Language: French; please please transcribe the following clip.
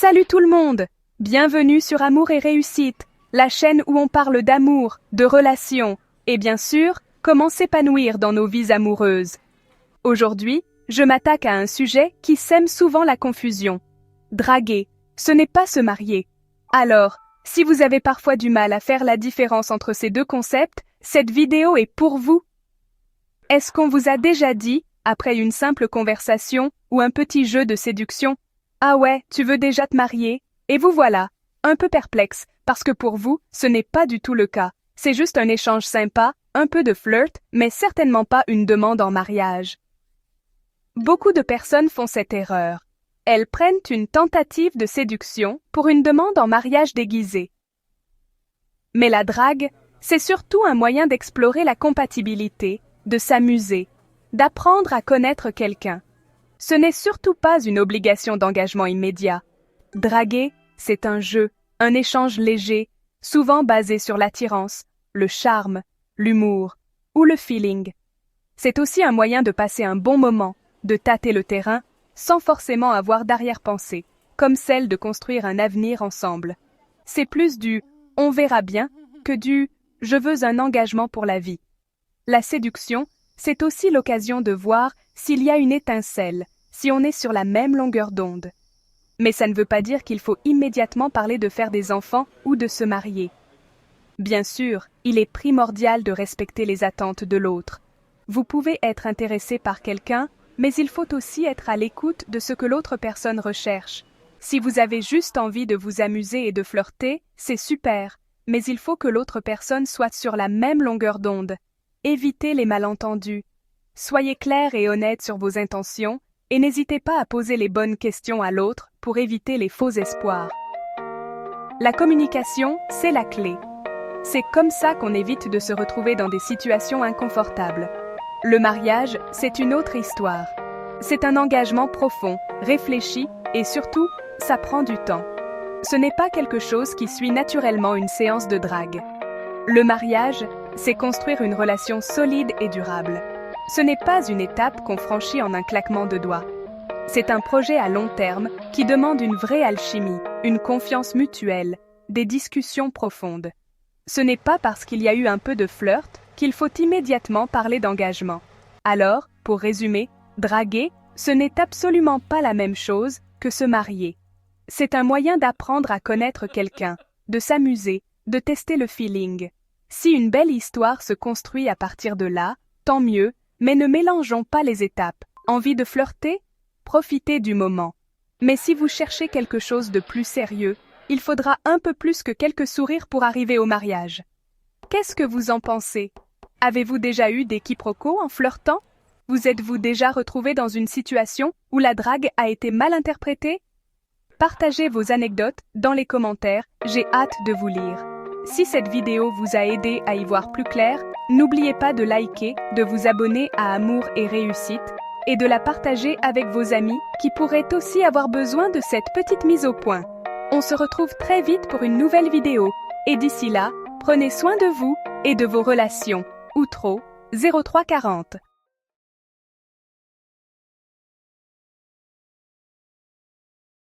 Salut tout le monde! Bienvenue sur Amour et Réussite, la chaîne où on parle d'amour, de relations, et bien sûr, comment s'épanouir dans nos vies amoureuses. Aujourd'hui, je m'attaque à un sujet qui sème souvent la confusion. Draguer, ce n'est pas se marier. Alors, si vous avez parfois du mal à faire la différence entre ces deux concepts, cette vidéo est pour vous. Est-ce qu'on vous a déjà dit, après une simple conversation ou un petit jeu de séduction, « Ah ouais, tu veux déjà te marier ?» Et vous voilà, un peu perplexe, parce que pour vous, ce n'est pas du tout le cas. C'est juste un échange sympa, un peu de flirt, mais certainement pas une demande en mariage. Beaucoup de personnes font cette erreur. Elles prennent une tentative de séduction pour une demande en mariage déguisée. Mais la drague, c'est surtout un moyen d'explorer la compatibilité, de s'amuser, d'apprendre à connaître quelqu'un. Ce n'est surtout pas une obligation d'engagement immédiat. Draguer, c'est un jeu, un échange léger, souvent basé sur l'attirance, le charme, l'humour ou le feeling. C'est aussi un moyen de passer un bon moment, de tâter le terrain, sans forcément avoir d'arrière-pensée, comme celle de construire un avenir ensemble. C'est plus du « on verra bien » que du « je veux un engagement pour la vie ». La séduction, c'est aussi l'occasion de voir s'il y a une étincelle, si on est sur la même longueur d'onde. Mais ça ne veut pas dire qu'il faut immédiatement parler de faire des enfants ou de se marier. Bien sûr, il est primordial de respecter les attentes de l'autre. Vous pouvez être intéressé par quelqu'un, mais il faut aussi être à l'écoute de ce que l'autre personne recherche. Si vous avez juste envie de vous amuser et de flirter, c'est super, mais il faut que l'autre personne soit sur la même longueur d'onde. Évitez les malentendus. Soyez clair et honnête sur vos intentions, et n'hésitez pas à poser les bonnes questions à l'autre pour éviter les faux espoirs. La communication, c'est la clé. C'est comme ça qu'on évite de se retrouver dans des situations inconfortables. Le mariage, c'est une autre histoire. C'est un engagement profond, réfléchi, et surtout, ça prend du temps. Ce n'est pas quelque chose qui suit naturellement une séance de drague. Le mariage, c'est construire une relation solide et durable. Ce n'est pas une étape qu'on franchit en un claquement de doigts. C'est un projet à long terme qui demande une vraie alchimie, une confiance mutuelle, des discussions profondes. Ce n'est pas parce qu'il y a eu un peu de flirt qu'il faut immédiatement parler d'engagement. Alors, pour résumer, draguer, ce n'est absolument pas la même chose que se marier. C'est un moyen d'apprendre à connaître quelqu'un, de s'amuser, de tester le feeling. Si une belle histoire se construit à partir de là, tant mieux, mais ne mélangeons pas les étapes. Envie de flirter? Profitez du moment. Mais si vous cherchez quelque chose de plus sérieux, il faudra un peu plus que quelques sourires pour arriver au mariage. Qu'est-ce que vous en pensez? Avez-vous déjà eu des quiproquos en flirtant? Vous êtes-vous déjà retrouvé dans une situation où la drague a été mal interprétée? Partagez vos anecdotes dans les commentaires, j'ai hâte de vous lire. Si cette vidéo vous a aidé à y voir plus clair, n'oubliez pas de liker, de vous abonner à Amour et Réussite, et de la partager avec vos amis qui pourraient aussi avoir besoin de cette petite mise au point. On se retrouve très vite pour une nouvelle vidéo, et d'ici là, prenez soin de vous et de vos relations. Outro 0340